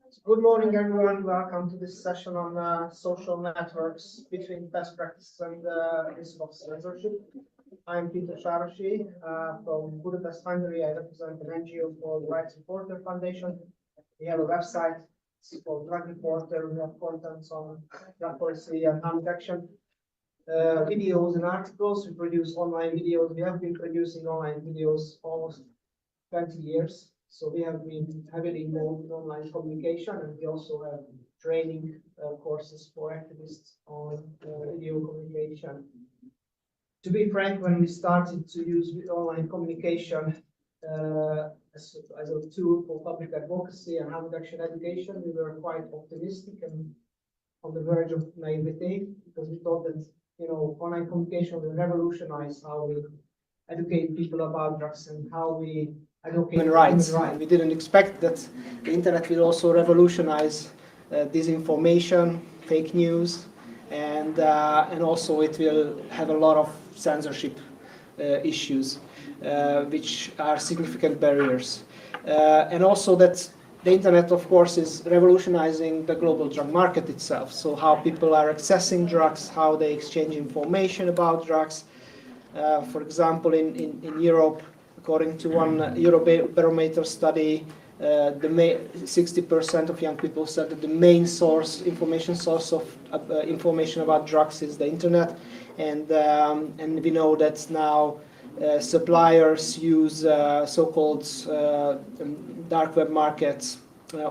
Good morning, everyone. Welcome to this session on social networks between best practices and risk of censorship. I'm Peter Sharoshi from Budapest, Hungary. I represent an NGO called Rights Reporter Foundation. We have a website, it's called Drug Reporter. We have contents on drug policy and harm reduction, videos and articles. We produce online videos. We have been producing online videos almost 20 years. So we have been heavily involved in online communication, and we also have training courses for activists on video communication. To be frank, when we started to use online communication as a tool for public advocacy and harm reduction education, we were quite optimistic and on the verge of naivety, because we thought that online communication will revolutionize how we educate people about drugs and how we advocate human rights. We didn't expect that the internet will also revolutionize disinformation, fake news, and also it will have a lot of censorship issues, which are significant barriers, and also that the internet, of course, is revolutionizing the global drug market itself. So how people are accessing drugs, how they exchange information about drugs. For example, in Europe, according to one Eurobarometer study, 60% of young people said that the main information source of information about drugs is the internet, and we know that now suppliers use so-called dark web markets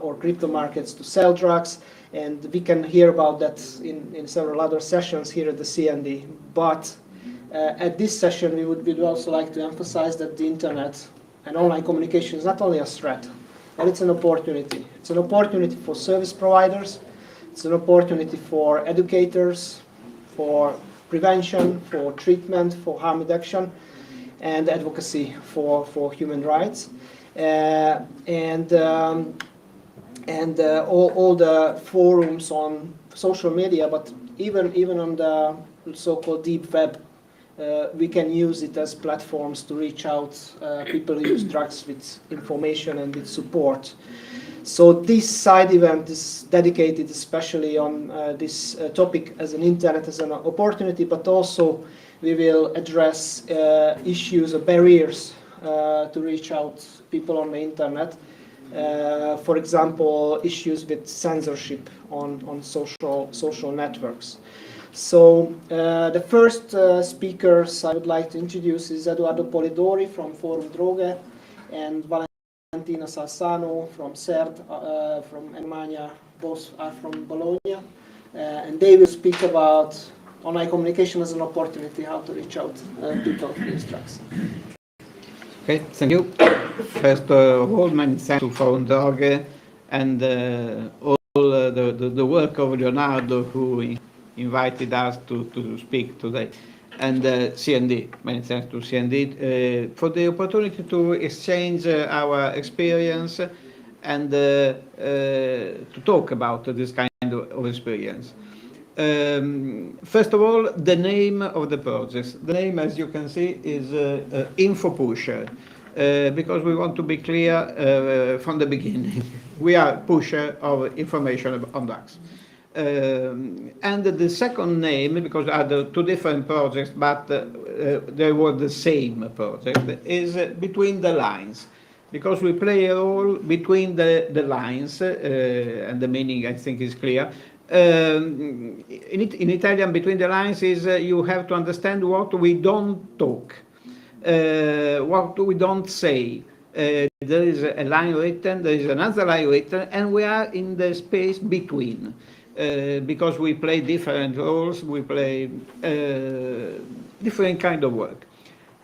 or crypto markets to sell drugs, and we can hear about that in several other sessions here at the CND. But at this session, we would also like to emphasize that the internet and online communication is not only a threat, but it's an opportunity. It's an opportunity for service providers, it's an opportunity for educators, for prevention, for treatment, for harm reduction, and advocacy for human rights. And all the forums on social media, but even on the so-called deep web, we can use it as platforms to reach out people who use drugs with information and with support. So this side event is dedicated especially on this topic as an internet as an opportunity, but also we will address issues or barriers to reach out people on the internet. For example, issues with censorship on social networks. So the first speakers I would like to introduce is Eduardo Polidori from Forum Droge and Valentina Salzano from CERD from Romagna. Both are from Bologna, and they will speak about online communication as an opportunity, how to reach out people who use drugs. Okay, thank you. First of all, many thanks to Forum Droge and all the work of Leonardo, who invited us to speak today, and CND. Many thanks to CND for the opportunity to exchange our experience and to talk about this kind of experience. First of all, the name of the project. The name, as you can see, is Info Pusher, because we want to be clear from the beginning. We are pusher of information on drugs. And the second name, because there are two different projects, but they were the same project, is Between the Lines, because we play a role between the lines, and the meaning, I think, is clear. In Italian, between the lines is you have to understand what we don't talk, what we don't say. There is a line written, there is another line written, and we are in the space between. Because we play different roles, we play different kind of work.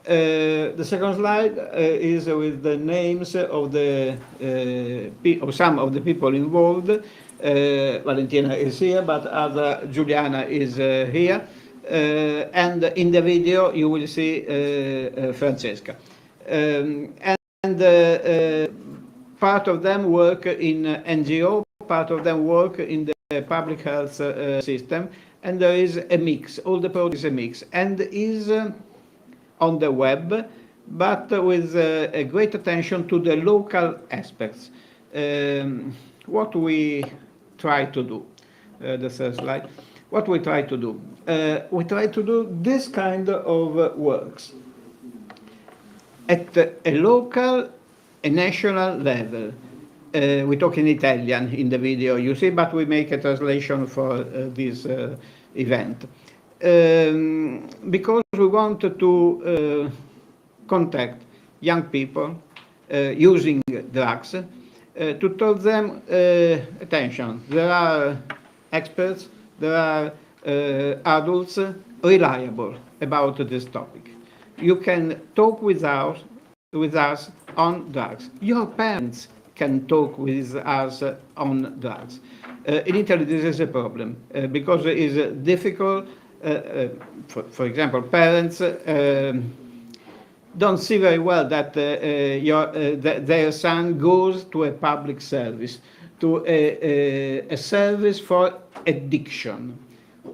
The second slide is with the names of some of the people involved. Valentina is here, but Juliana is here. And in the video you will see Francesca. And part of them work in NGO, part of them work in the public health system, and there is a mix. All the project is a mix, and is on the web, but with a great attention to the local aspects. what we try to do. The third slide. What we try to do. We try to do this kind of works at a local, a national level. We talk in Italian in the video, you see, but we make a translation for this event. Because we want to contact young people using drugs, to tell them, attention, there are experts, there are adults reliable about this topic. You can talk with us on drugs. Your parents can talk with us on drugs. In Italy, this is a problem because it is difficult. For example, parents don't see very well that their son goes to a public service, to a service for addiction.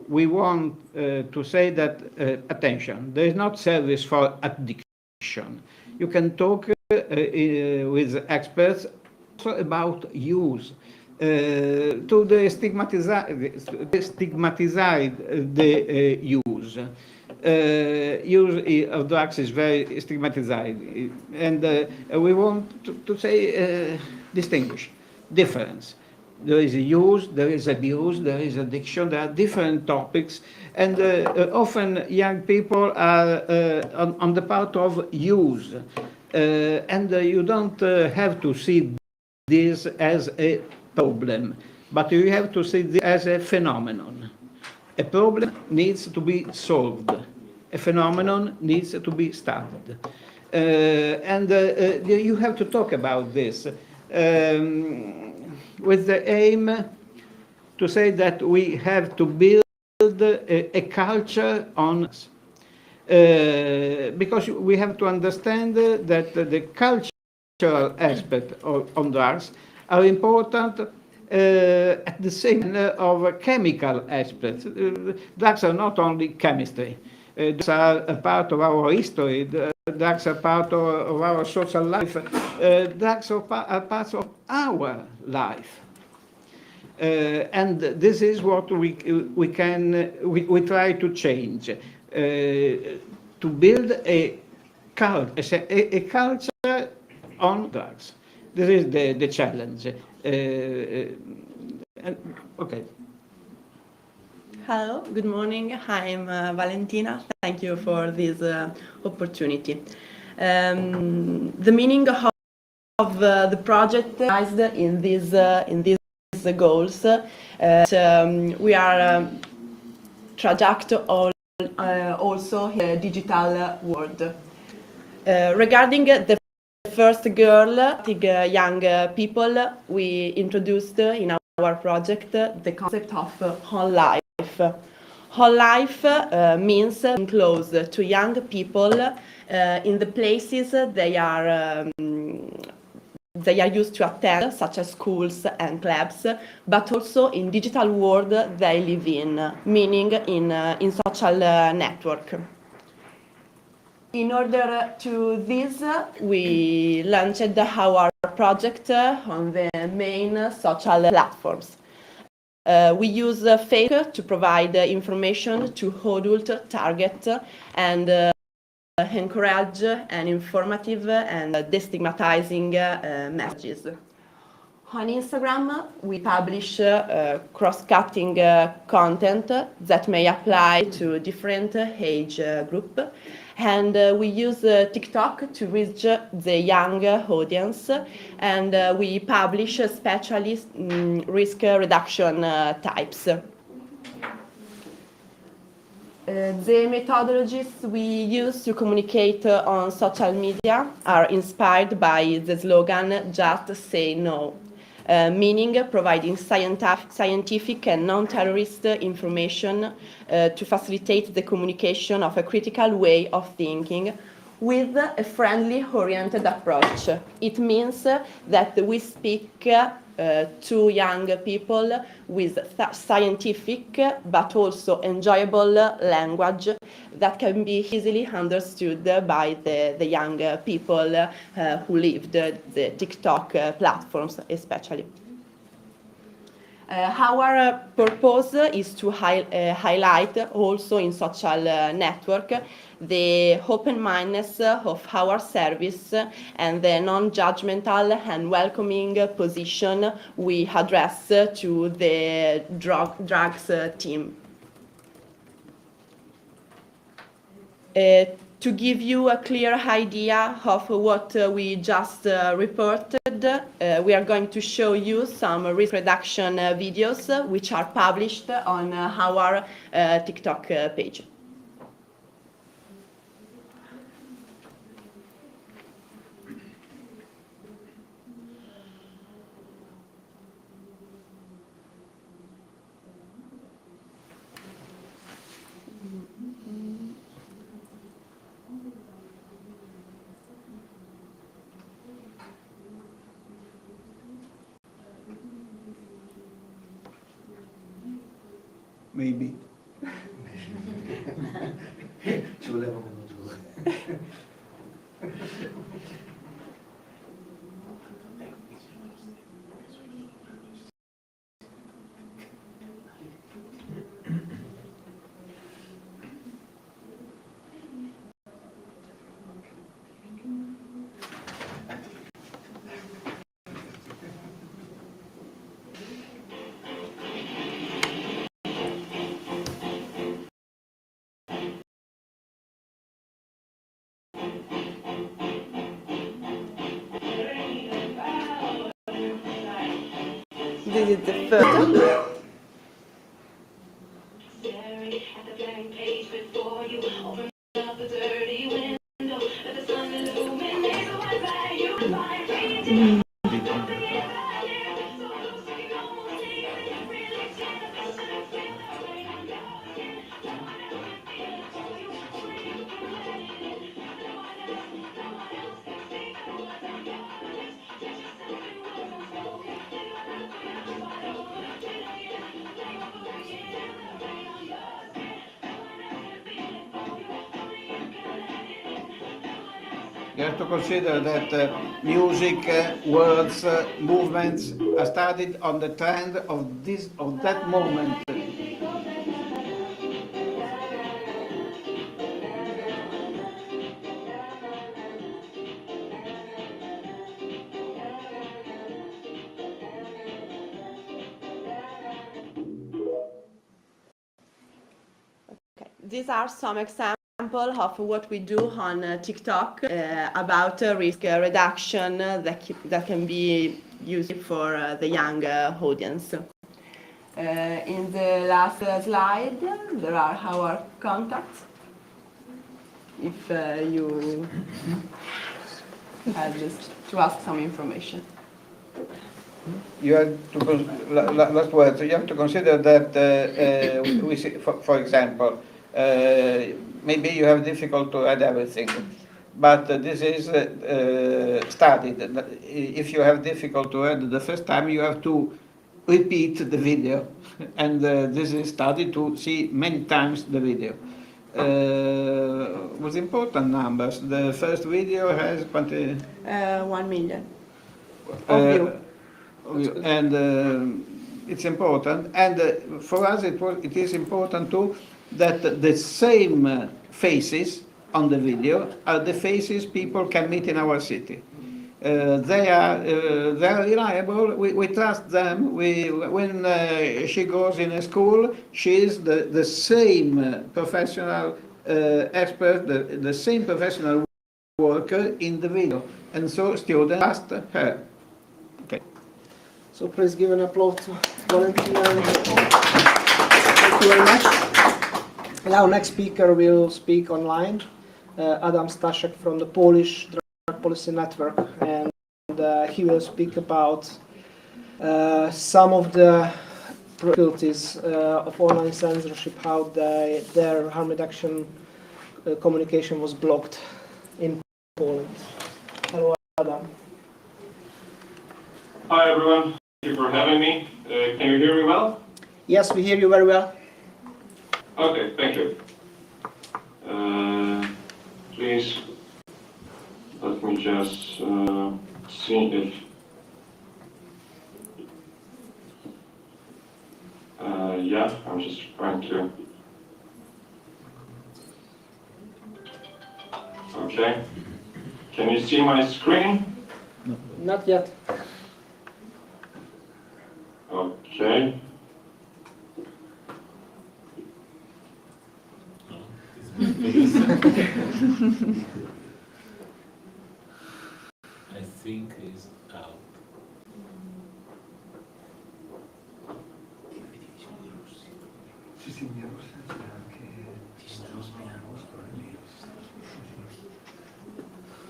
We want to say that, attention, there is not service for addiction. You can talk with experts also about use, to stigmatize the use. Use of drugs is very stigmatized, and we want to say distinguish, difference. There is use, there is abuse, there is addiction, there are different topics, and often young people are on the part of use, and you don't have to see this as a problem, but you have to see this as a phenomenon. A problem needs to be solved. A phenomenon needs to be studied. And you have to talk about this with the aim to say that we have to build a culture on us. Because we have to understand that the cultural aspect on drugs are important at the same of chemical aspects. Drugs are not only chemistry. Drugs are a part of our history. Drugs are part of our social life. Drugs are parts of our life. And this is what we try to change, to build a culture on drugs. This is the challenge. Okay. Hello, good morning. I'm Valentina. Thank you for this opportunity. The meaning of the project is in these goals. We are traject also in the digital world. Regarding the first girl, young people, we introduced in our project the concept of whole life. Whole life means being close to young people in the places they are used to attend, such as schools and clubs, but also in digital world they live in, meaning in social network. In order to this, we launched our project on the main social platforms. We use Facebook to provide information to adult target and encourage an informative and destigmatizing messages. On Instagram, we publish cross-cutting content that may apply to different age group. And we use TikTok to reach the young audience, and we publish especially risk reduction types. The methodologies we use to communicate on social media are inspired by the slogan, "Just say no." Meaning providing scientific and non-terrorist information to facilitate the communication of a critical way of thinking with a friendly oriented approach. It means that we speak to young people with scientific but also enjoyable language that can be easily understood by the young people who live the TikTok platforms especially. Our purpose is to highlight also in social network the open-mindedness of our service and the non-judgmental and welcoming position we address to the drugs team. To give you a clear idea of what we just reported, we are going to show you some risk reduction videos which are published on our TikTok page. Maybe. Ci voleva meno giovane. This is the first. You have to consider that music, words, movements are studied on the trend of that moment. Okay. These are some examples of what we do on TikTok about risk reduction that can be used for the young audience. In the last slide, there are our contacts. If you had to ask some information. You have to last words. You have to consider that we see, for example, maybe you have difficult to add everything, but this is studied. If you have difficult to add the first time, you have to repeat the video, and this is studied to see many times the video. With important numbers, the first video has 1 million of view. And it's important, and for us it is important too that the same faces on the video are the faces people can meet in our city. They are reliable. We trust them. When she goes in a school, she is the same professional expert, the same professional worker in the video, and so students trust her. Okay. So please give an applause to Valentina. Thank you very much. And our next speaker will speak online, Adam Staszek from the Polish Drug Policy Network, and he will speak about some of the difficulties of online censorship, how their harm reduction communication was blocked in Poland. Hello, Adam. Hi everyone. you for having me. Can you hear me well? Yes, we hear you very well. Okay, thank you. Please let me just see if yeah, I'm just trying to. Okay. Can you see my screen? Not yet. Okay. I think is out.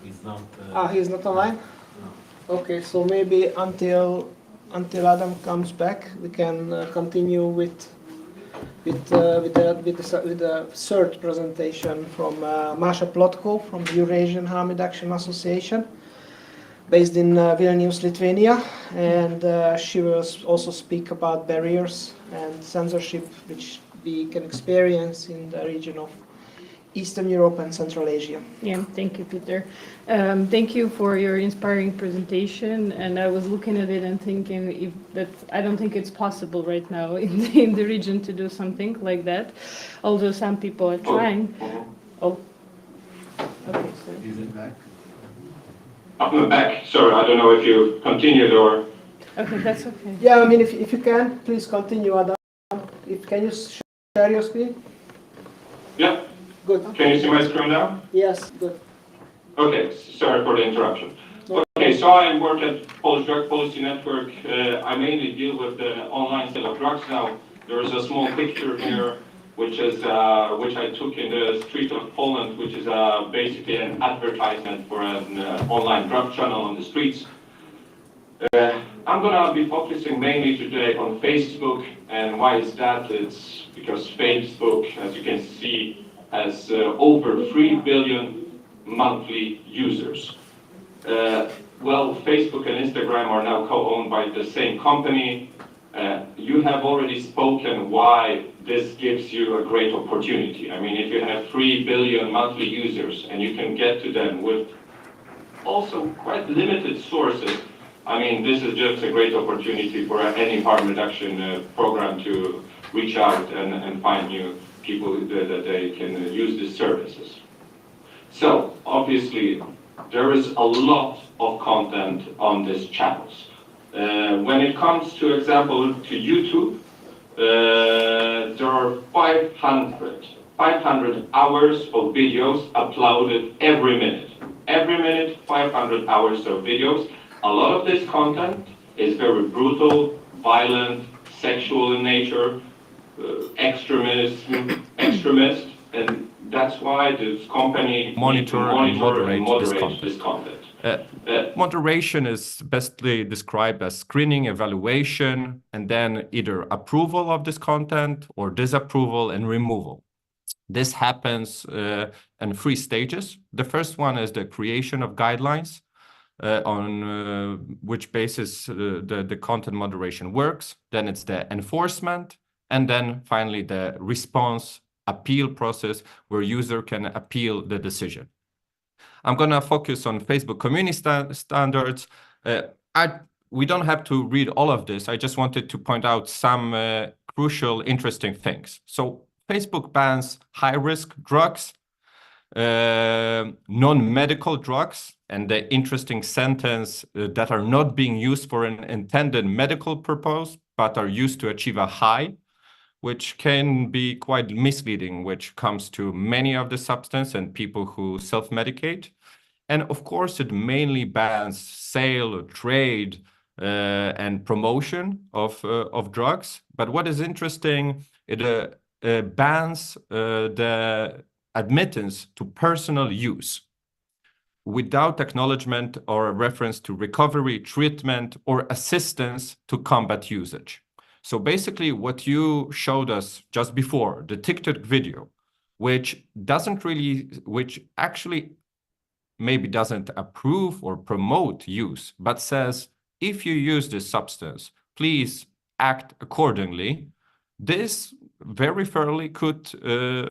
He's not. He's not online? Okay, so maybe until Adam comes back, we can continue with the third presentation from Masha Plotko from the Eurasian Harm Reduction Association, based in Vilnius, Lithuania, and she will also speak about barriers and censorship which we can experience in the region of Eastern Europe and Central Asia. Yeah, thank you, Peter. Thank you for your inspiring presentation. And I was looking at it and thinking I don't think it's possible right now in the region to do something like that, although some people are trying. Oh, okay. So. Is it back? I'm back. Sorry, I don't know if you continued or. Okay, that's okay. Yeah, I mean, if you can, please continue, Adam. Can you share your screen? Yeah. Good. Can you see my screen now? Yes, good. Okay, sorry for the interruption. Okay, so I work at Polish Drug Policy Network. I mainly deal with the online sale of drugs now. There is a small picture here, which I took in the street of Poland, which is basically an advertisement for an online drug channel on the streets. I'm gonna be focusing mainly today on Facebook, and why is that? It's because Facebook, as you can see, has over 3 billion monthly users. Well, Facebook and Instagram are now co-owned by the same company. You have already spoken why this gives you a great opportunity. I mean, if you have 3 billion monthly users and you can get to them with also quite limited sources, I mean, this is just a great opportunity for any harm reduction program to reach out and find new people that they can use these services. So, obviously, there is a lot of content on these channels. When it comes to example to YouTube, there are 500 hours of videos uploaded every minute. Every minute, 500 hours of videos. A lot of this content is very brutal, violent, sexual in nature, extremist, and that's why this company monitor and moderate this content. Moderation is bestly described as screening, evaluation, and then either approval of this content or disapproval and removal. This happens in 3 stages. The first one is the creation of guidelines on which basis the content moderation works. Then it's the enforcement, and then finally the response appeal process where user can appeal the decision. I'm going to focus on Facebook community standards. We don't have to read all of this. I just wanted to point out some crucial, interesting things. So Facebook bans high-risk drugs, non-medical drugs, and the interesting sentence that are not being used for an intended medical purpose, but are used to achieve a high, which can be quite misleading, which comes to many of the substance and people who self-medicate. And of course, it mainly bans sale, trade, and promotion of drugs. But what is interesting, it bans the admittance to personal use without acknowledgement or a reference to recovery, treatment, or assistance to combat usage. So basically what you showed us just before, the TikTok video, which actually maybe doesn't approve or promote use, but says, if you use this substance, please act accordingly, this very fairly could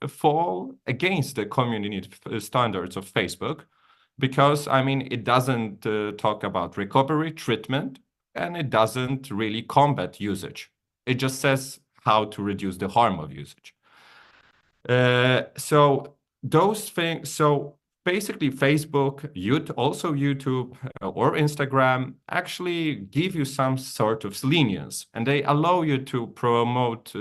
fall against the community standards of Facebook, because, I mean, it doesn't talk about recovery, treatment, and it doesn't really combat usage. It just says how to reduce the harm of usage. So those things, so basically Facebook, also YouTube or Instagram actually give you some sort of lenience, and they allow you to promote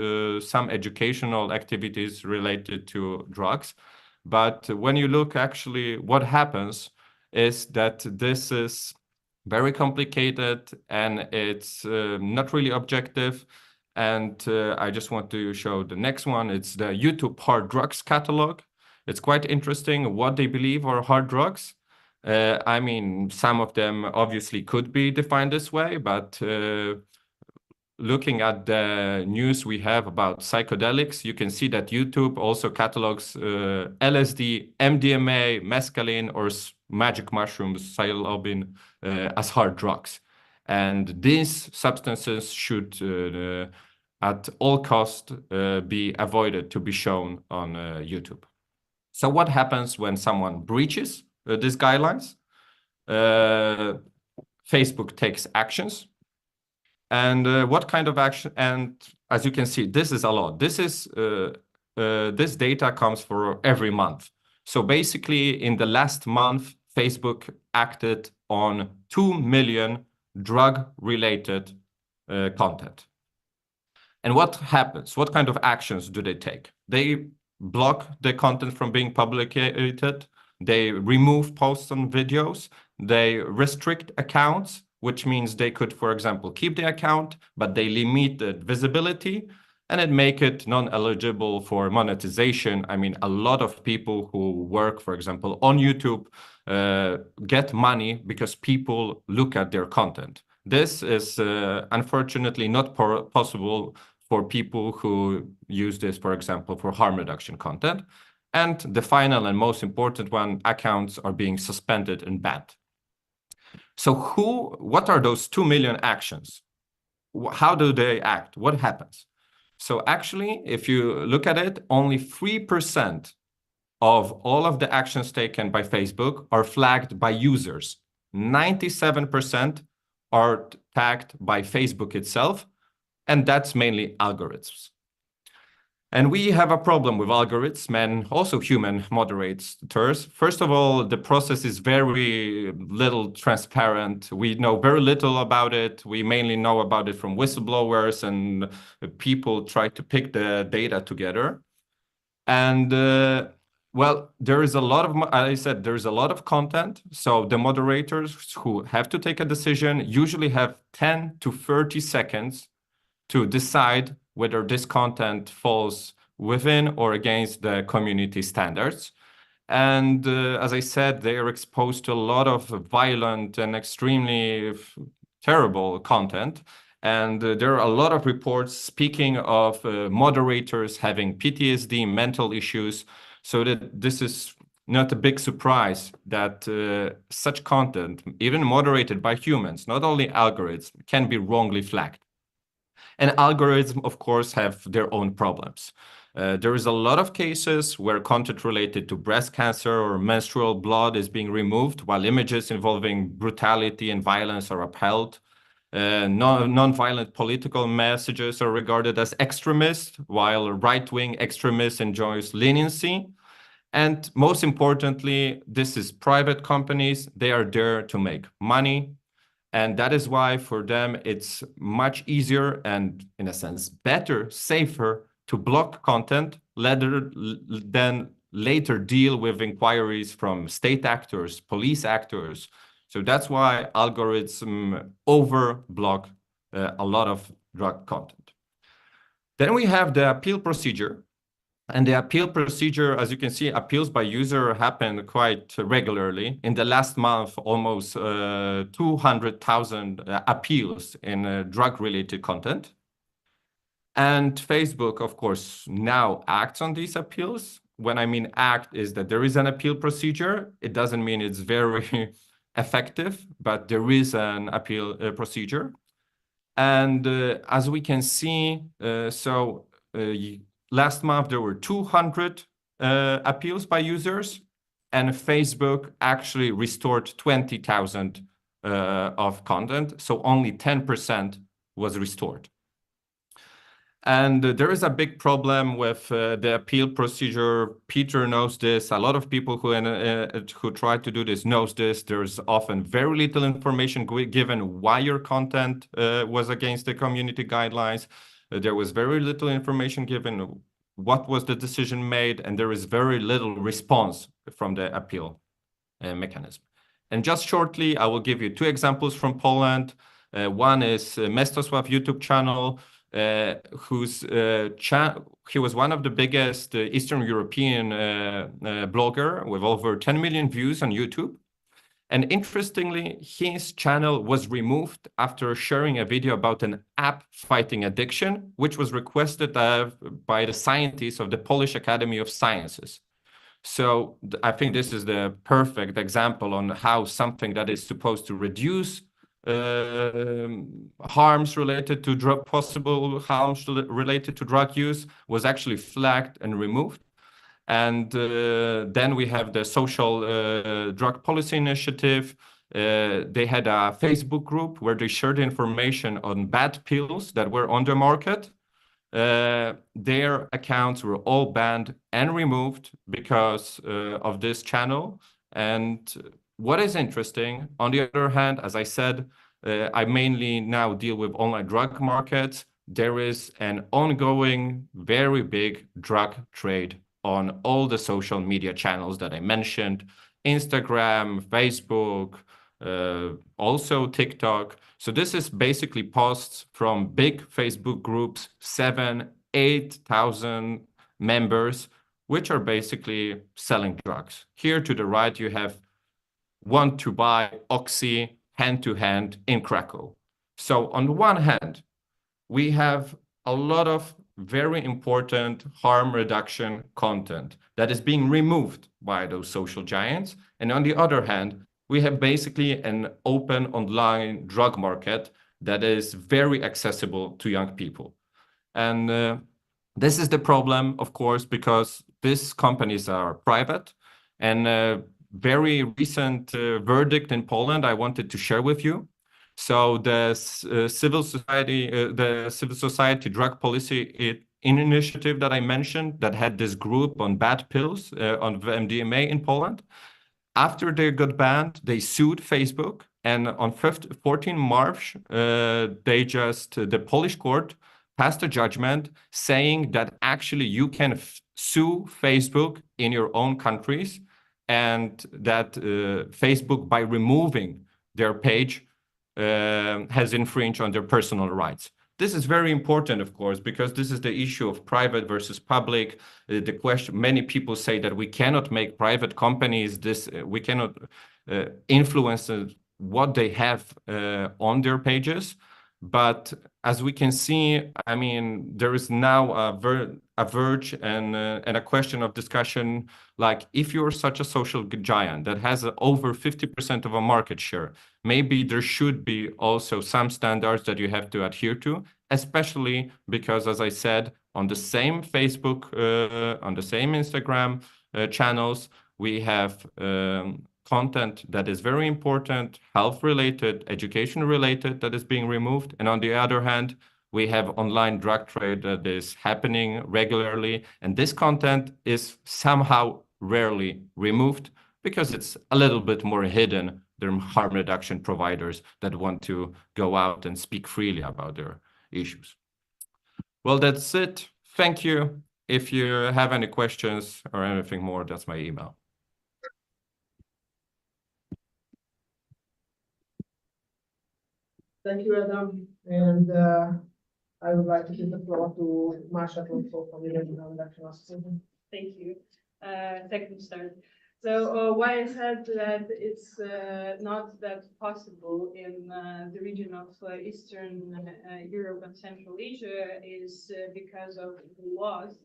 some educational activities related to drugs. But when you look actually what happens is that this is very complicated and it's not really objective. And I just want to show the next one. It's the YouTube hard drugs catalog. It's quite interesting what they believe are hard drugs. I mean, some of them obviously could be defined this way, but looking at the news we have about psychedelics, you can see that YouTube also catalogs LSD, MDMA, mescaline, or magic mushrooms, psilocybin, as hard drugs. And these substances should, at all cost, be avoided to be shown on YouTube. So what happens when someone breaches these guidelines? Facebook takes actions. And what kind of action? And as you can see, this is a lot. This data comes for every month. So basically, in the last month, Facebook acted on 2 million drug-related content. And what happens? What kind of actions do they take? They block the content from being publicated. They remove posts and videos. They restrict accounts, which means they could, for example, keep the account, but they limit the visibility and it make it non-eligible for monetization. I mean, a lot of people who work, for example, on YouTube get money because people look at their content. This is unfortunately not possible for people who use this, for example, for harm reduction content. And the final and most important one, accounts are being suspended and banned. So what are those 2 million actions? How do they act? What happens? So actually, if you look at it, only 3% of all of the actions taken by Facebook are flagged by users. 97% are tagged by Facebook itself, and that's mainly algorithms. And we have a problem with algorithms and also human moderators. First of all, the process is very little transparent. We know very little about it. We mainly know about it from whistleblowers, and people try to pick the data together. And well, there is a lot of, as I said, there is a lot of content. So the moderators who have to take a decision usually have 10 to 30 seconds to decide whether this content falls within or against the community standards. And as I said, they are exposed to a lot of violent and extremely terrible content. And there are a lot of reports speaking of moderators having PTSD, mental issues, so that this is not a big surprise that such content, even moderated by humans, not only algorithms, can be wrongly flagged. And algorithms, of course, have their own problems. There is a lot of cases where content related to breast cancer or menstrual blood is being removed, while images involving brutality and violence are upheld. Non-violent political messages are regarded as extremist, while right-wing extremists enjoys leniency. And most importantly, this is private companies. They are there to make money. And that is why for them, it's much easier and, in a sense, better, safer to block content than later deal with inquiries from state actors, police actors. So that's why algorithms over-block a lot of drug content. Then we have the appeal procedure. And the appeal procedure, as you can see, appeals by user happen quite regularly. In the last month, almost 200,000 appeals in drug-related content. And Facebook, of course, now acts on these appeals. When I mean act, is that there is an appeal procedure. It doesn't mean it's very effective, but there is an appeal procedure. And as we can see, last month there were 200 appeals by users, and Facebook actually restored 20,000 of content, so only 10% was restored. And there is a big problem with the appeal procedure. Peter knows this. A lot of people who try to do this knows this. There's often very little information given why your content was against the community guidelines. There was very little information given what was the decision made, and there is very little response from the appeal mechanism. And just shortly, I will give you two examples from Poland. One is Mestosław YouTube channel, he was one of the biggest Eastern European blogger with over 10 million views on YouTube. And interestingly, his channel was removed after sharing a video about an app fighting addiction, which was requested by the scientists of the Polish Academy of Sciences. So I think this is the perfect example on how something that is supposed to reduce harms related to possible harms related to drug use was actually flagged and removed. And then we have the social drug policy initiative. They had a Facebook group where they shared information on bad pills that were on the market. Their accounts were all banned and removed because of this channel. And what is interesting, on the other hand, as I said, I mainly now deal with online drug markets. There is an ongoing, very big drug trade on all the social media channels that I mentioned, Instagram, Facebook, also TikTok. So this is basically posts from big Facebook groups, 7,000, 8,000 members, which are basically selling drugs. Here to the right, you have want to buy Oxy hand-to-hand in Krakow. So on the one hand, we have a lot of very important harm reduction content that is being removed by those social giants. And on the other hand, we have basically an open online drug market that is very accessible to young people. And this is the problem, of course, because these companies are private. And very recent verdict in Poland I wanted to share with you. So the civil society drug policy initiative that I mentioned that had this group on bad pills on MDMA in Poland. After they got banned, they sued Facebook, and on 14 March, the Polish court passed a judgment saying that actually you can sue Facebook in your own countries, and that Facebook, by removing their page, has infringed on their personal rights. This is very important, of course, because this is the issue of private versus public. The question, many people say that we cannot make private companies we cannot influence what they have on their pages. But as we can see, I mean, there is now a verge and a question of discussion, like if you're such a social giant that has over 50% of a market share, maybe there should be also some standards that you have to adhere to, especially because, as I said, on the same Facebook, on the same Instagram channels, we have content that is very important, health-related, education-related, that is being removed. And on the other hand, we have online drug trade that is happening regularly. And this content is somehow rarely removed because it's a little bit more hidden than harm reduction providers that want to go out and speak freely about their issues. Well, that's it. Thank you. If you have any questions or anything more, that's my email. Thank you, Adam. And I would like to give the floor to Masha from the Regional Reduction Association. Thank you. Second start. So why I said that it's not that possible in the region of Eastern Europe and Central Asia is because of the laws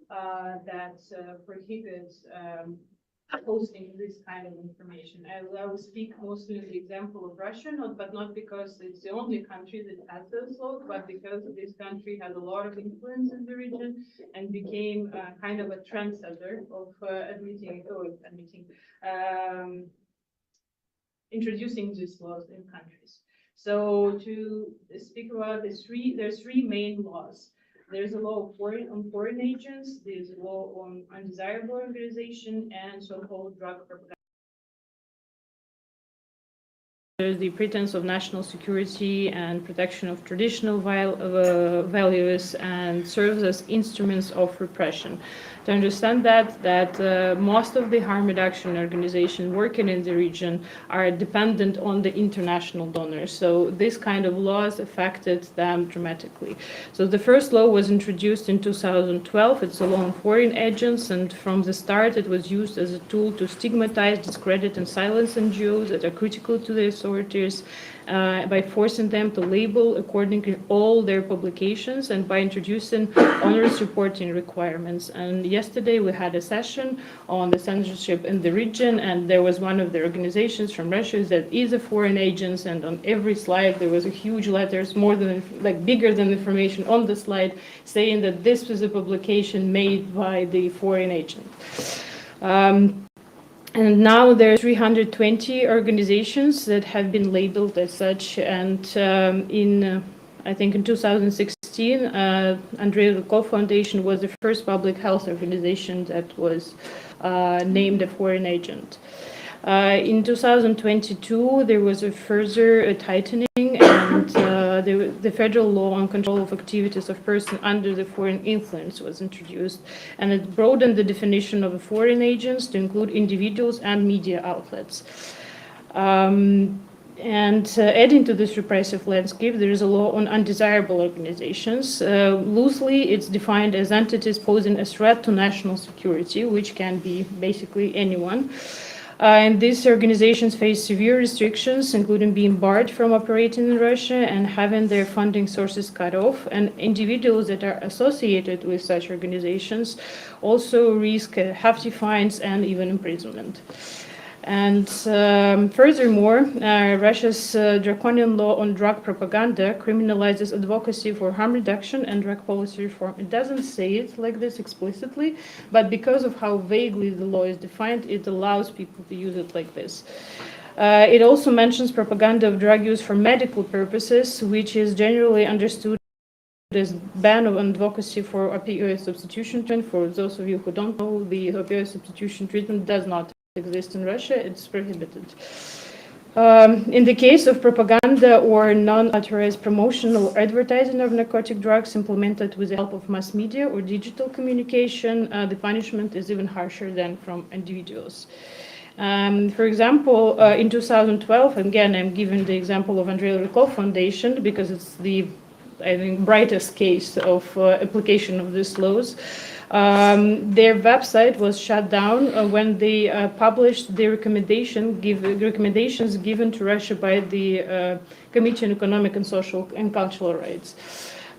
that prohibit posting this kind of information. I will speak mostly on the example of Russia, but not because it's the only country that has those laws, but because this country has a lot of influence in the region and became kind of a trendsetter of introducing these laws in countries. So to speak about there's three main laws. There's a law on foreign agents, there's a law on undesirable organization, and so-called drug propaganda. There's the pretense of national security and protection of traditional values and serves as instruments of repression. To understand that most of the harm reduction organizations working in the region are dependent on the international donors. So this kind of laws affected them dramatically. So the first law was introduced in 2012. It's a law on foreign agents, and from the start it was used as a tool to stigmatize, discredit, and silence NGOs that are critical to the authorities by forcing them to label according to all their publications and by introducing onerous reporting requirements. And yesterday we had a session on the censorship in the region, and there was one of the organizations from Russia that is a foreign agent, and on every slide there was a huge letters, more than bigger than information on the slide, saying that this was a publication made by the foreign agent. And now there are 320 organizations that have been labeled as such. And I think in 2016, Andrei Rykov Foundation was the first public health organization that was named a foreign agent. In 2022, there was a further tightening, and the federal law on control of activities of persons under the foreign influence was introduced, and it broadened the definition of foreign agents to include individuals and media outlets. Adding to this repressive landscape, there is a law on undesirable organizations. Loosely, it's defined as entities posing a threat to national security, which can be basically anyone. And these organizations face severe restrictions, including being barred from operating in Russia and having their funding sources cut off. And individuals that are associated with such organizations also risk hefty fines and even imprisonment. And furthermore, Russia's draconian law on drug propaganda criminalizes advocacy for harm reduction and drug policy reform. It doesn't say it like this explicitly, but because of how vaguely the law is defined, it allows people to use it like this. It also mentions propaganda of drug use for medical purposes, which is generally understood as ban of advocacy for opioid substitution treatment. For those of you who don't know, the opioid substitution treatment does not exist in Russia, it's prohibited. In the case of propaganda or non-authorized promotion or advertising of narcotic drugs implemented with the help of mass media or digital communication, the punishment is even harsher than from individuals. For example, in 2012, again, I'm giving the example of Andrei Rykov Foundation because it's the, I think, brightest case of application of these laws. Their website was shut down when they published the recommendations given to Russia by the Committee on Economic and Social and Cultural Rights.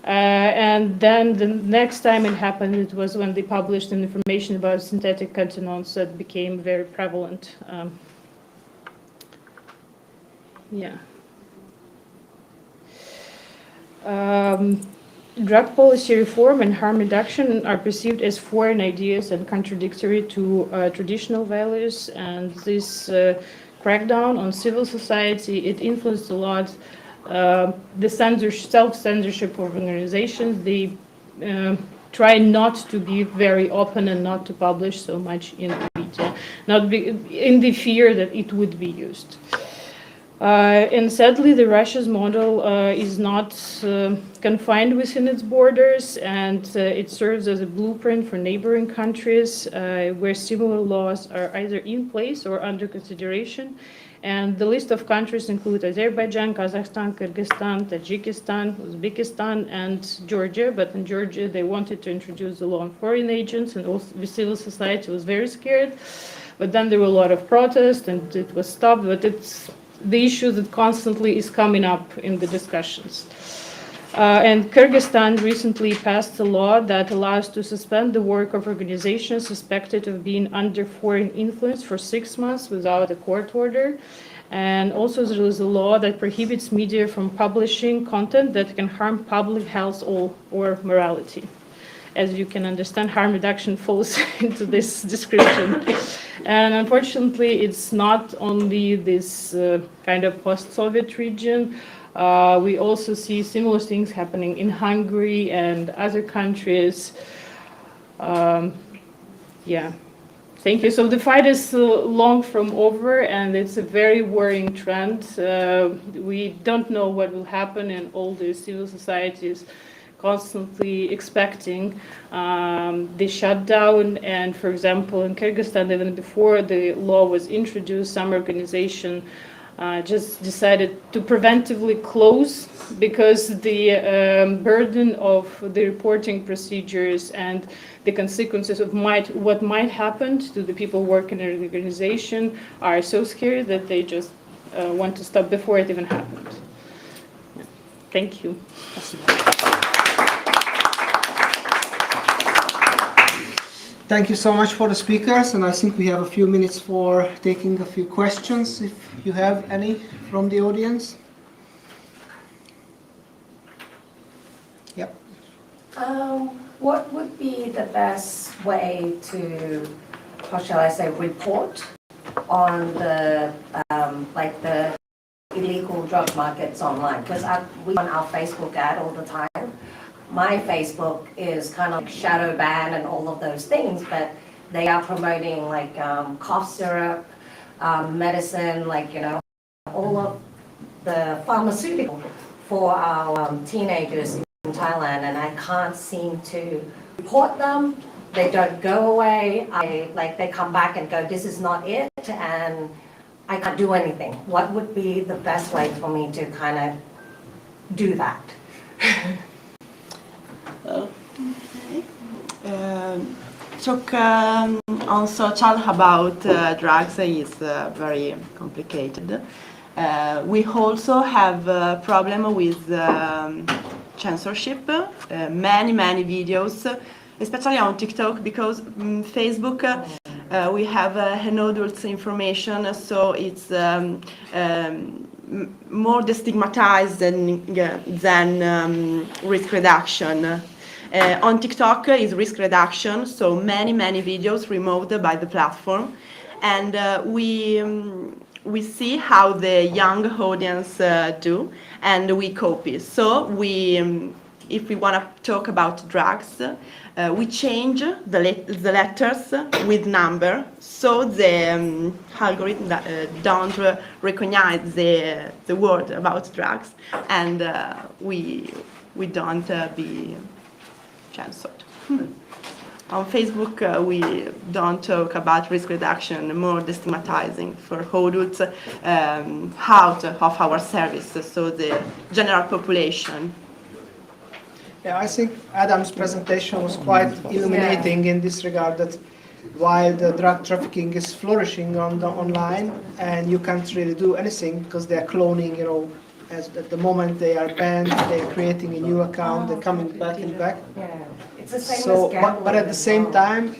And then the next time it happened, it was when they published an information about synthetic cannabinoids that became very prevalent. Drug policy reform and harm reduction are perceived as foreign ideas and contradictory to traditional values, and this crackdown on civil society, it influenced a lot the self-censorship of organizations. They try not to be very open and not to publish so much in the media, in the fear that it would be used. And sadly, the Russia's model is not confined within its borders, and it serves as a blueprint for neighboring countries where similar laws are either in place or under consideration. And the list of countries include Azerbaijan, Kazakhstan, Kyrgyzstan, Tajikistan, Uzbekistan, and Georgia. But in Georgia, they wanted to introduce the law on foreign agents, and also the civil society was very scared. But then there were a lot of protests, and it was stopped. But it's the issue that constantly is coming up in the discussions. And Kyrgyzstan recently passed a law that allows to suspend the work of organizations suspected of being under foreign influence for 6 months without a court order. And also there is a law that prohibits media from publishing content that can harm public health or morality. As you can understand, harm reduction falls into this description. And unfortunately, it's not only this kind of post-Soviet region. We also see similar things happening in Hungary and other countries. Yeah. Thank you. So the fight is long from over, and it's a very worrying trend. We don't know what will happen, and all the civil societies constantly expecting the shutdown. And for example, in Kyrgyzstan, even before the law was introduced, some organization just decided to preventively close because the burden of the reporting procedures and the consequences of what might happen to the people working in the organization are so scary that they just want to stop before it even happened. Thank you. Thank you so much for the speakers, and I think we have a few minutes for taking a few questions, if you have any from the audience. Yep. What would be the best way to, how shall I say, report on the like the illegal drug markets online? Because we on our Facebook ad all the time. My Facebook is kind of like shadow ban and all of those things, but they are promoting like cough syrup, medicine, like, you know, all of the pharmaceutical for our teenagers in Thailand, and I can't seem to report them. They don't go away. They come back and go, this is not it, and I can't do anything. What would be the best way for me to kind of do that? Talk on social about drugs is very complicated. We also have a problem with censorship. Many videos, especially on TikTok, because Facebook we have an adult information, so it's more destigmatized than risk reduction. On TikTok is risk reduction, so many videos removed by the platform, and we see how the young audience do, and we copy. So if we want to talk about drugs, we change the letters with number, so the algorithm don't recognize the word about drugs, and we don't be censored. On Facebook, we don't talk about risk reduction, more destigmatizing for adults out of our service, so the general population. Yeah, I think Adam's presentation was quite illuminating in this regard, that while the drug trafficking is flourishing on the online, and you can't really do anything because they are cloning, you know, as at the moment they are banned, they are creating a new account, they're coming back and back. Yeah, it's the same So, as gambling. but at the same time,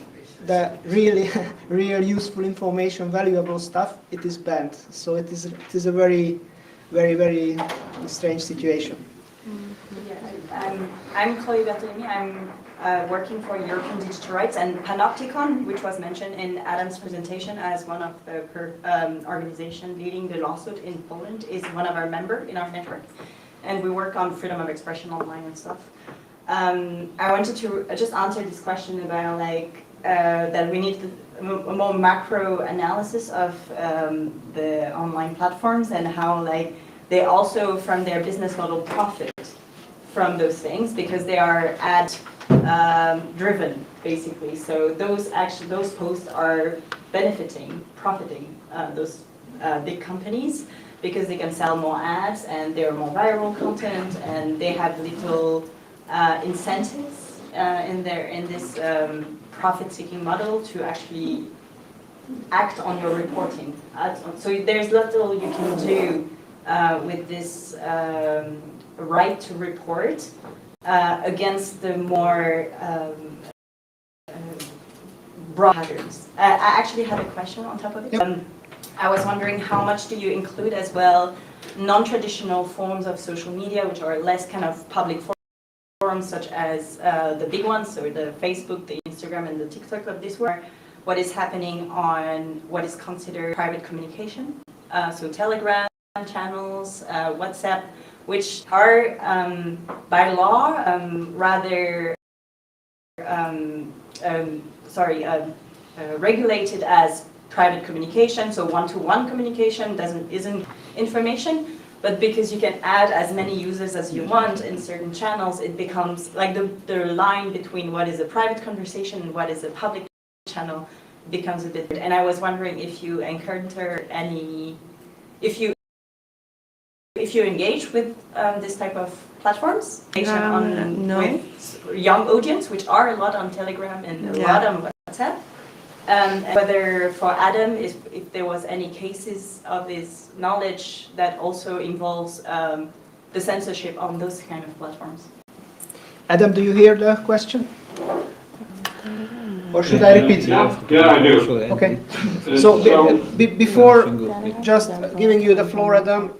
the really real useful information, valuable stuff, it is banned. So it is a very strange situation. I'm Chloe Bertolini. I'm working for European Digital Rights, and Panopticon, which was mentioned in Adam's presentation as one of the organizations leading the lawsuit in Poland, is one of our members in our network, and we work on freedom of expression online and stuff. I wanted to just answer this question about that we need a more macro analysis of the online platforms and how they also, from their business model, profit from those things because they are ad driven, basically. So those posts are profiting those big companies because they can sell more ads and they're more viral content, and they have little incentives in this profit-seeking model to actually act on your reporting. So there's little you can do with this right to report against the more broad patterns. I actually had a question on top of it. Yep. I was wondering how much do you include as well non-traditional forms of social media, which are less kind of public forums, such as the big ones, so the Facebook, the Instagram, and the TikTok of this world. What is happening on what is considered private communication, so Telegram channels, WhatsApp, which are by law rather regulated as private communication, so one-to-one communication isn't information, but because you can add as many users as you want in certain channels, it becomes like the line between what is a private conversation and what is a public channel becomes a bit. And I was wondering if you encounter any, if you engage with this type of platforms, No. with young audience, which are a lot on Telegram and a lot on WhatsApp. And whether for Adam, if there was any cases of his knowledge that also involves the censorship on those kind of platforms. Adam, do you hear the question? Or should I repeat it? Yeah, I do. Okay. So before just giving you the floor, Adam,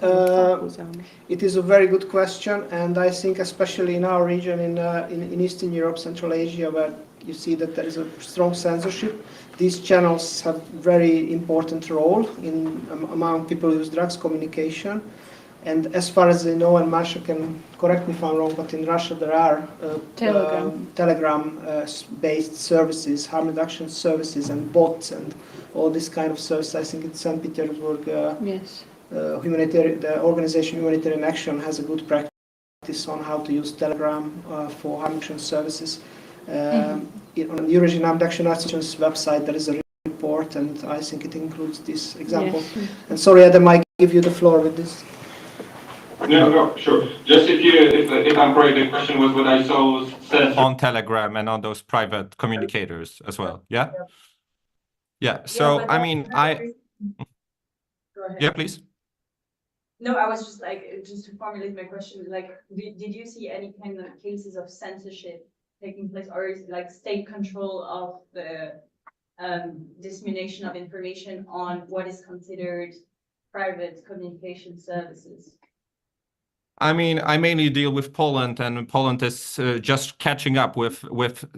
it is a very good question, and I think especially in our region, in Eastern Europe, Central Asia, where you see that there is a strong censorship, these channels have very important role in among people who use drugs communication. And as far as I know, and Marsha can correct me if I'm wrong, but in Russia there are Telegram-based services, harm reduction services, and bots, and all this kind of service. I think in St. Petersburg, Yes. the organization Humanitarian Action has a good practice on how to use Telegram for harm reduction services. On the Eurasian Harm Reduction Association's website, there is a report, and I think it includes this example. Yes. And sorry, Adam, I give you the floor with this. No, sure. Just if I'm correct, the question was what I saw censored On Telegram and on those private communicators as well. Yeah. Yeah. So I mean, Go ahead. yeah, please. No, I was just like, just to formulate my question, like, did you see any kind of cases of censorship taking place, or is it like state control of the dissemination of information on what is considered private communication services? I mean, I mainly deal with Poland, and Poland is just catching up with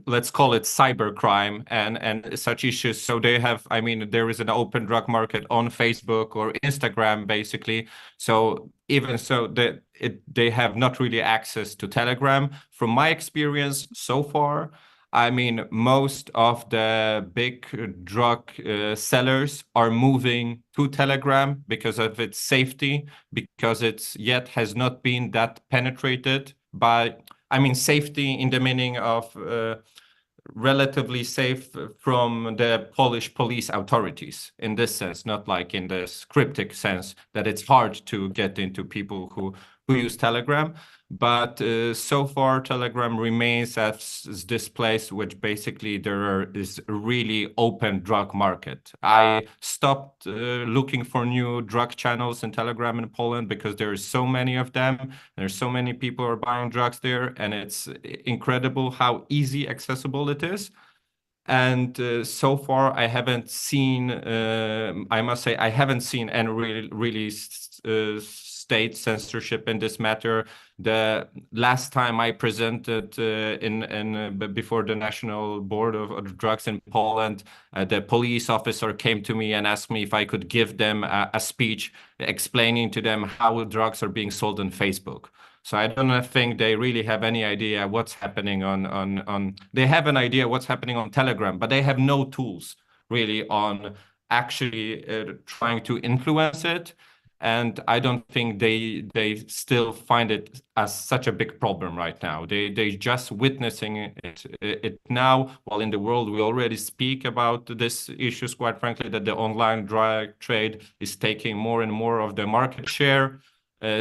let's call it cybercrime and such issues. So they have, I mean, there is an open drug market on Facebook or Instagram, basically. So even so, they have not really access to Telegram. From my experience so far, I mean, most of the big drug sellers are moving to Telegram because of its safety, because it's yet has not been that penetrated by, I mean, safety in the meaning of relatively safe from the Polish police authorities in this sense, not like in this cryptic sense that it's hard to get into people who use Telegram. But so far, Telegram remains as this place which basically is a really open drug market. I stopped looking for new drug channels in Telegram in Poland because there are so many of them. There's so many people are buying drugs there, and it's incredible how easy accessible it is. And so far, I haven't seen. I must say, I haven't seen any really state censorship in this matter. The last time I presented before the National Board of Drugs in Poland, the police officer came to me and asked me if I could give them a speech explaining to them how drugs are being sold on Facebook. So I don't think they really have any idea what's happening on. They have an idea what's happening on Telegram, but they have no tools really on actually trying to influence it. And I don't think they still find it as such a big problem right now. They just witnessing it now. While in the world we already speak about these issues, quite frankly, that the online drug trade is taking more and more of the market share.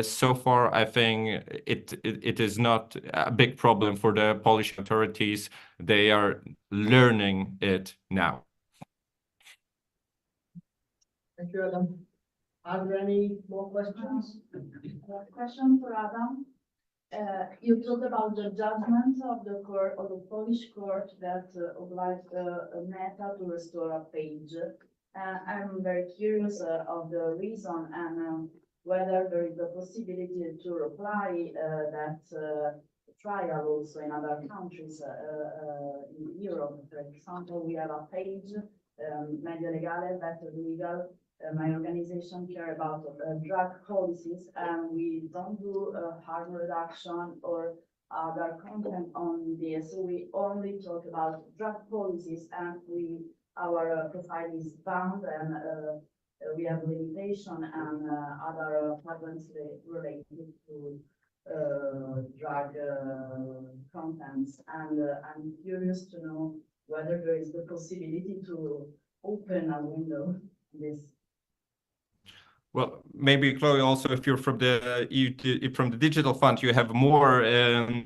So far, I think it is not a big problem for the Polish authorities. They are learning it now. Thank you, Adam. Are there any more questions? Question for Adam. You talked about the judgment of the court, of the Polish court that obliged Meta to restore a page. I'm very curious of the reason and whether there is a possibility to apply that trial also in other countries in Europe. For example, we have a page, Media Legale, Better Legal. My organization care about drug policies, and we don't do harm reduction or other content on this. So we only talk about drug policies, and our profile is bound, and we have limitation and other problems related to drug contents. And I'm curious to know whether there is the possibility to open a window in this. Well, maybe Chloe, also if you're from the digital fund, you have more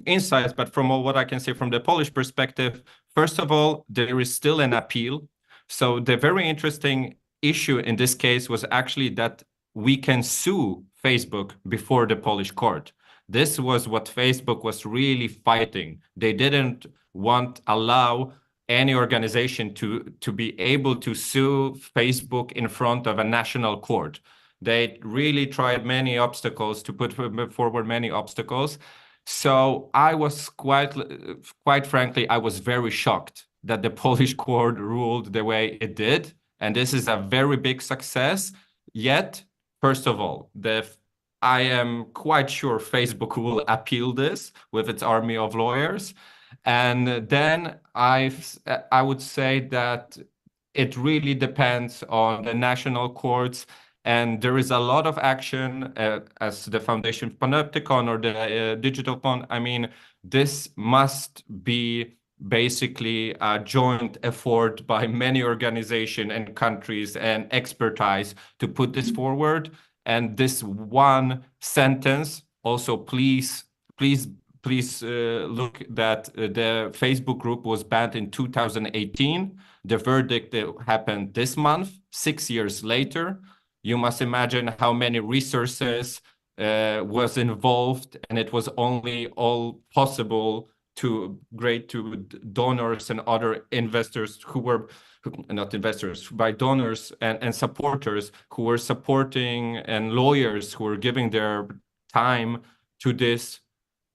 insights. But from what I can say from the Polish perspective, first of all, there is still an appeal. So the very interesting issue in this case was actually that we can sue Facebook before the Polish court. This was what Facebook was really fighting. They didn't allow any organization to be able to sue Facebook in front of a national court. They really tried many obstacles to put forward many obstacles. So I was quite frankly, I was very shocked that the Polish court ruled the way it did. And this is a very big success. Yet, first of all, I am quite sure Facebook will appeal this with its army of lawyers. And then I would say that it really depends on the national courts. And there is a lot of action as the Foundation Panopticon or the Digital Fund. I mean, this must be basically a joint effort by many organizations and countries and expertise to put this forward. And this one sentence, also please look that the Facebook group was banned in 2018. The verdict happened this month, 6 years later. You must imagine how many resources was involved, and it was only all possible to donors and other investors who were not investors, by donors and supporters who were supporting, and lawyers who were giving their time to this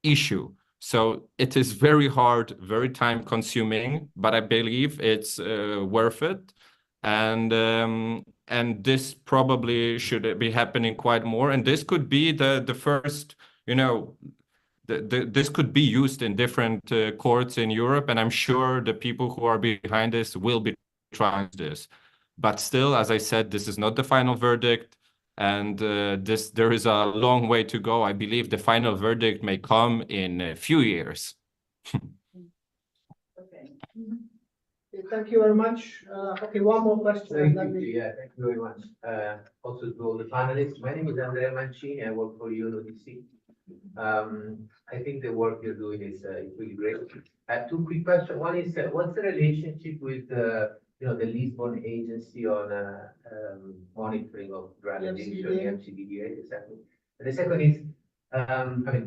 issue. So it is very hard, very time consuming, but I believe it's worth it. And this probably should be happening quite more. And this could be the first, this could be used in different courts in Europe. And I'm sure the people who are behind this will be trying this. But still, as I said, this is not the final verdict. And there is a long way to go. I believe the final verdict may come in a few years. Okay. Thank you very much. Okay, one more question. Thank you very much. Also to all the panelists. My name is Andrea Mancini. I work for UNODC. I think the work you're doing is really great. Two quick questions. One is, what's the relationship with the Lisbon Agency on monitoring of drug addiction, the MCDDA, exactly. And the second is,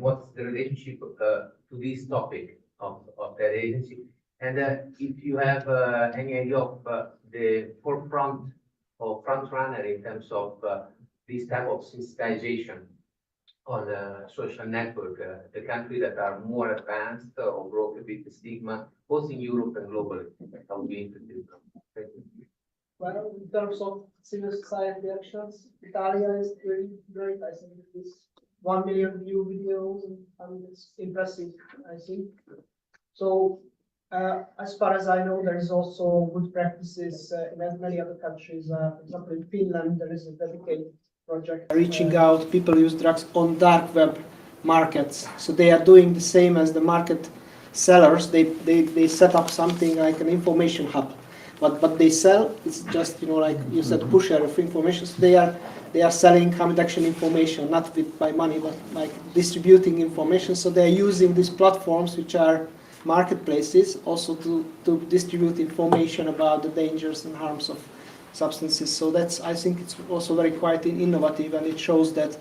what's the relationship to this topic of that agency? And if you have any idea of the forefront or front runner in terms of this type of sensitization on social network, the countries that are more advanced or broke a bit the stigma, both in Europe and globally. I would be interested. Thank you. Well, in terms of civil society actions, Italia is really great. I think this 1 million view videos, and it's impressive, I think. So, as far as I know, there is also good practices in many other countries. For example, in Finland, there is a dedicated project reaching out. People use drugs on dark web markets, so they are doing the same as the market sellers. They set up something like an information hub. What they sell is just, like you said, pusher of information. So they are selling harm reduction information, not by money, but like distributing information. So they are using these platforms, which are marketplaces, also to distribute information about the dangers and harms of substances. So I think it's also very quite innovative, and it shows that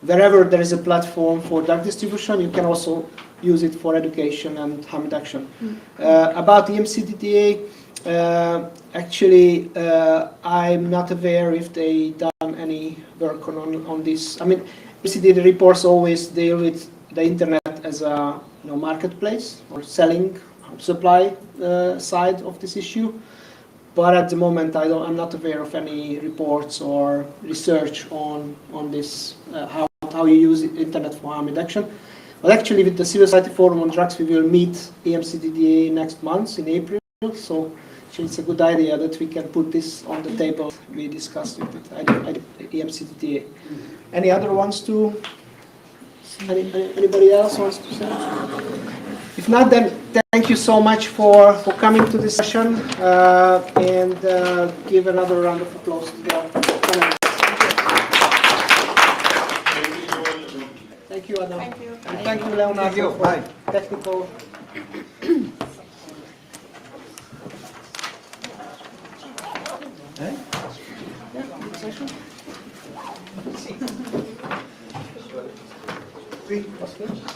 wherever there is a platform for drug distribution, you can also use it for education and harm reduction. About the EMCDDA, actually, I'm not aware if they done any work on this. I mean, EMCDDA reports always deal with the internet as a marketplace or selling supply side of this issue. But at the moment, I'm not aware of any reports or research on this, how you use internet for harm reduction. But actually, with the Civil Society Forum on Drugs, we will meet EMCDDA next month in April. So actually, it's a good idea that we can put this on the table. We discussed with it, EMCDDA. Any other ones to? Anybody else wants to say? If not, then thank you so much for coming to this session, and give another round of applause to the panelists. Thank you, Adam. Thank you. And thank you, Leonardo, for technical. Yeah, good session. 3 plus 2.